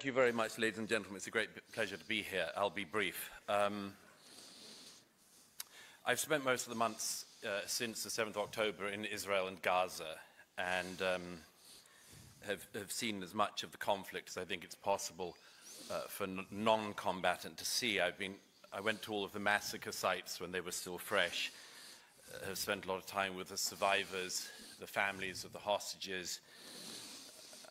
Thank you very much, ladies and gentlemen. It's a great pleasure to be here. I'll be brief. I've spent most of the months since the 7th of October in Israel and Gaza, and have seen as much of the conflict as I think it's possible for non-combatant to see. I went to all of the massacre sites when they were still fresh. Have spent a lot of time with the survivors, the families of the hostages.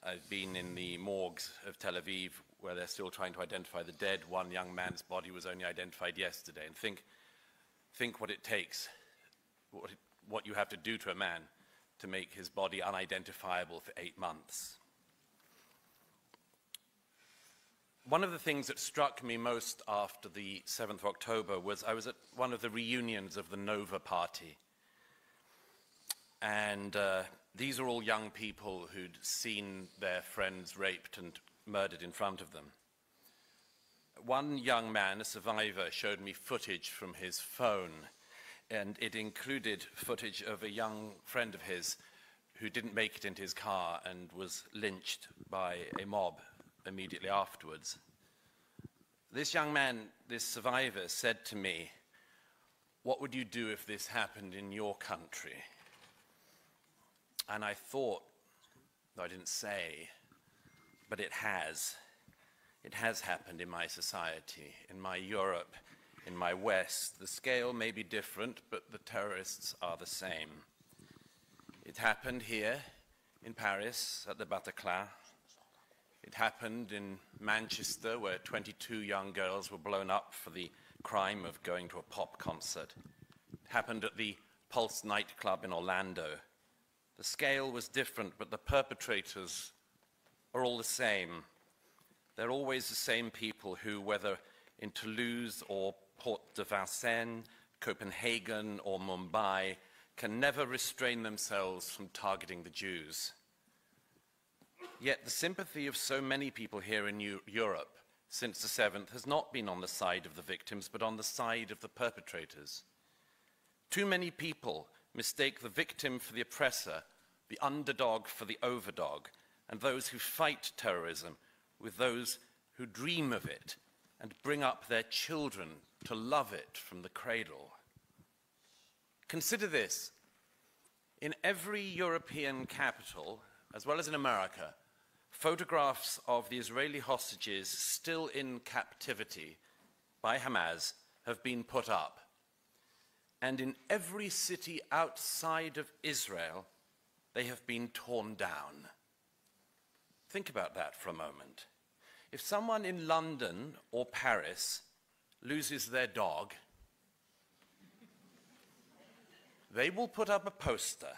I've been in the morgues of Tel Aviv, where they're still trying to identify the dead. One young man's body was only identified yesterday. And think what it takes, what you have to do to a man to make his body unidentifiable for 8 months. One of the things that struck me most after the 7th of October was I was at one of the reunions of the Nova Party. And these are all young people who'd seen their friends raped and murdered in front of them. One young man, a survivor, showed me footage from his phone, and it included footage of a young friend of his who didn't make it into his car and was lynched by a mob immediately afterwards. This young man, this survivor, said to me, "What would you do if this happened in your country?" And I thought, I didn't say, but it has. It has happened in my society, in my Europe, in my West. The scale may be different, but the terrorists are the same. It happened here in Paris at the Bataclan. It happened in Manchester, where 22 young girls were blown up for the crime of going to a pop concert. It happened at the Pulse nightclub in Orlando. The scale was different, but the perpetrators are all the same. They're always the same people who, whether in Toulouse or Port de Vincennes, Copenhagen or Mumbai, can never restrain themselves from targeting the Jews. Yet the sympathy of so many people here in Europe since the 7th has not been on the side of the victims, but on the side of the perpetrators. Too many people mistake the victim for the oppressor, the underdog for the overdog, and those who fight terrorism with those who dream of it and bring up their children to love it from the cradle. Consider this. In every European capital, as well as in America, photographs of the Israeli hostages still in captivity by Hamas have been put up. And in every city outside of Israel, they have been torn down. Think about that for a moment. If someone in London or Paris loses their dog, they will put up a poster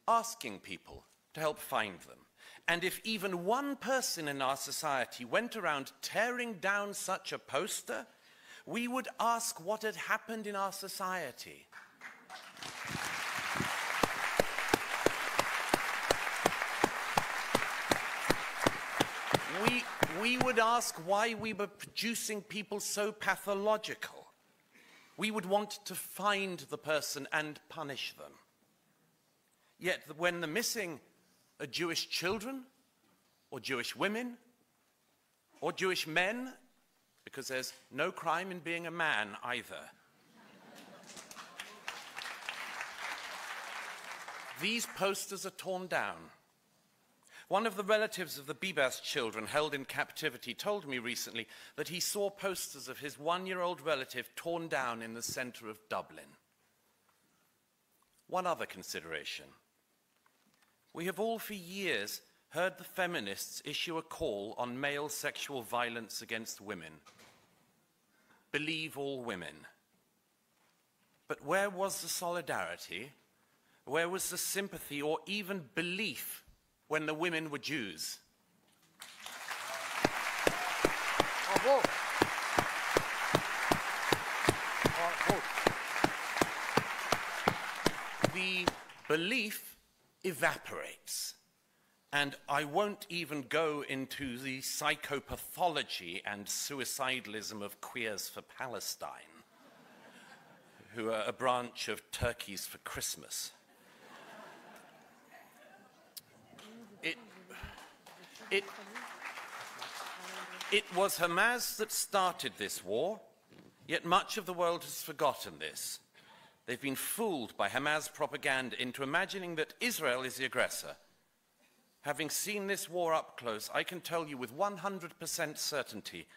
asking people to help find them. And if even one person in our society went around tearing down such a poster, we would ask what had happened in our society. We would ask why we were producing people so pathological. We would want to find the person and punish them. Yet when the missing are Jewish children, or Jewish women, or Jewish men, because there's no crime in being a man either, these posters are torn down. One of the relatives of the Bibas children held in captivity told me recently that he saw posters of his 1-year-old relative torn down in the center of Dublin. One other consideration. We have all for years heard the feminists issue a call on male sexual violence against women. Believe all women. But where was the solidarity? Where was the sympathy or even belief when the women were Jews? Bravo. The belief evaporates. And I won't even go into the psychopathology and suicidalism of Queers for Palestine, who are a branch of Turkeys for Christmas. It was Hamas that started this war, yet much of the world has forgotten this. They've been fooled by Hamas propaganda into imagining that Israel is the aggressor. Having seen this war up close, I can tell you with 100% certainty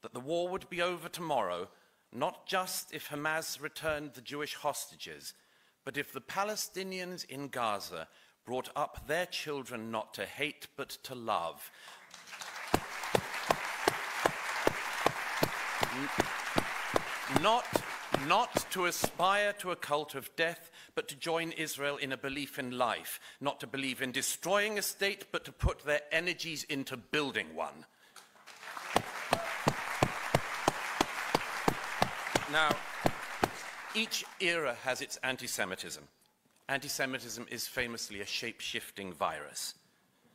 that the war would be over tomorrow, not just if Hamas returned the Jewish hostages, but if the Palestinians in Gaza brought up their children not to hate but to love. Not to aspire to a cult of death, but to join Israel in a belief in life, not to believe in destroying a state, but to put their energies into building one. Now, each era has its anti-Semitism. Anti-Semitism is famously a shape-shifting virus.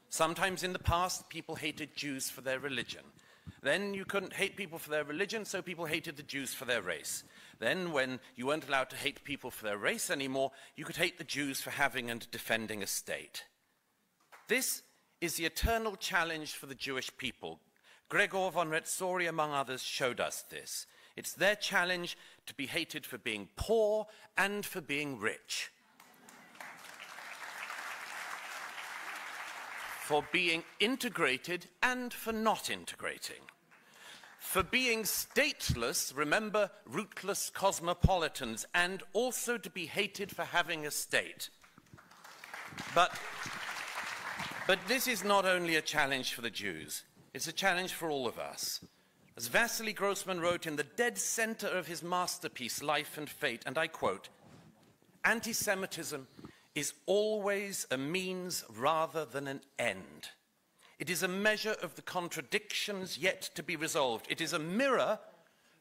Sometimes in the past, people hated Jews for their religion. Then you couldn't hate people for their religion, so people hated the Jews for their race. Then, when you weren't allowed to hate people for their race anymore, you could hate the Jews for having and defending a state. This is the eternal challenge for the Jewish people. Gregor von Retzori, among others, showed us this. It's their challenge to be hated for being poor and for being rich. For being integrated and for not integrating. For being stateless, remember, rootless cosmopolitans, and also to be hated for having a state. But this is not only a challenge for the Jews, it's a challenge for all of us. As Vasily Grossman wrote in the dead center of his masterpiece, Life and Fate, and I quote, "Anti-Semitism is always a means rather than an end. It is a measure of the contradictions yet to be resolved. It is a mirror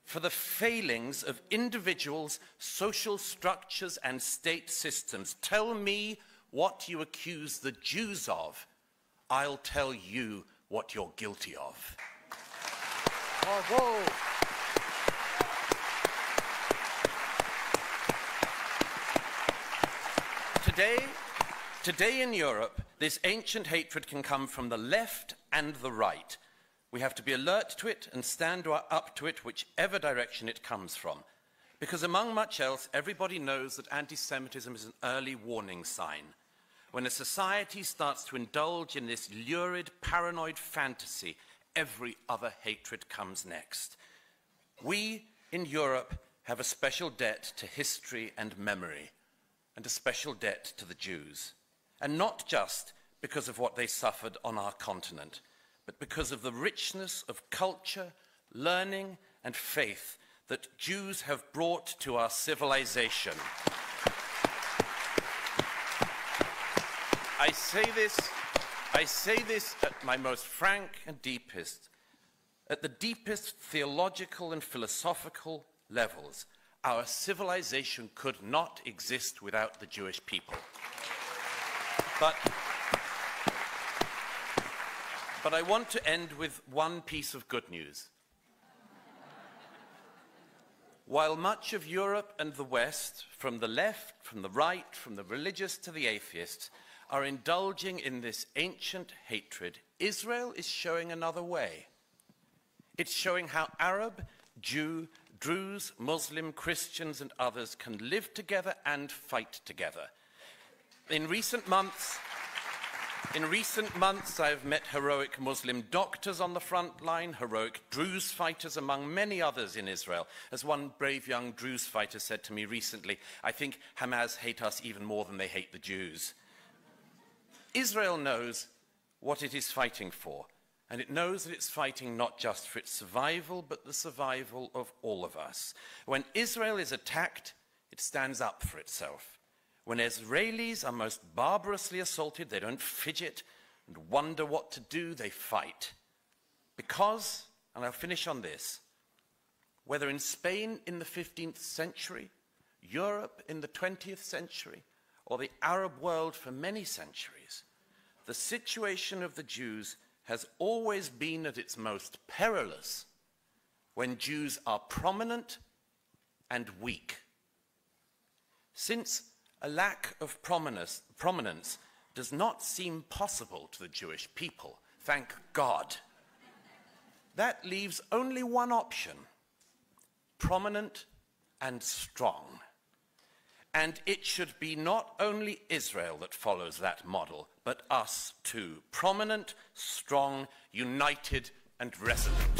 for the failings of individuals, social structures, and state systems. Tell me what you accuse the Jews of. I'll tell you what you're guilty of." Bravo. Today in Europe, this ancient hatred can come from the left and the right. We have to be alert to it and stand up to it whichever direction it comes from. Because among much else, everybody knows that anti-Semitism is an early warning sign. When a society starts to indulge in this lurid, paranoid fantasy, every other hatred comes next. We in Europe have a special debt to history and memory, and a special debt to the Jews. And not just because of what they suffered on our continent, but because of the richness of culture, learning, and faith that Jews have brought to our civilization. I say this at my most frank and deepest, at the deepest theological and philosophical levels. Our civilization could not exist without the Jewish people. But I want to end with one piece of good news. While much of Europe and the West, from the left, from the right, from the religious to the atheists, are indulging in this ancient hatred, Israel is showing another way. It's showing how Arab, Jew, Druze, Muslim, Christians, and others can live together and fight together. In recent months, I've met heroic Muslim doctors on the front line, heroic Druze fighters, among many others in Israel. As one brave young Druze fighter said to me recently, "I think Hamas hate us even more than they hate the Jews." Israel knows what it is fighting for. And it knows that it's fighting not just for its survival, but the survival of all of us. When Israel is attacked, it stands up for itself. When Israelis are most barbarously assaulted, they don't fidget and wonder what to do, they fight. Because, and I'll finish on this, whether in Spain in the 15th century, Europe in the 20th century, or the Arab world for many centuries, the situation of the Jews has always been at its most perilous when Jews are prominent and weak. Since a lack of prominence does not seem possible to the Jewish people, Thank God. That leaves only one option: prominent and strong. And it should be not only Israel that follows that model, but us too. Prominent, strong, united, and resolute.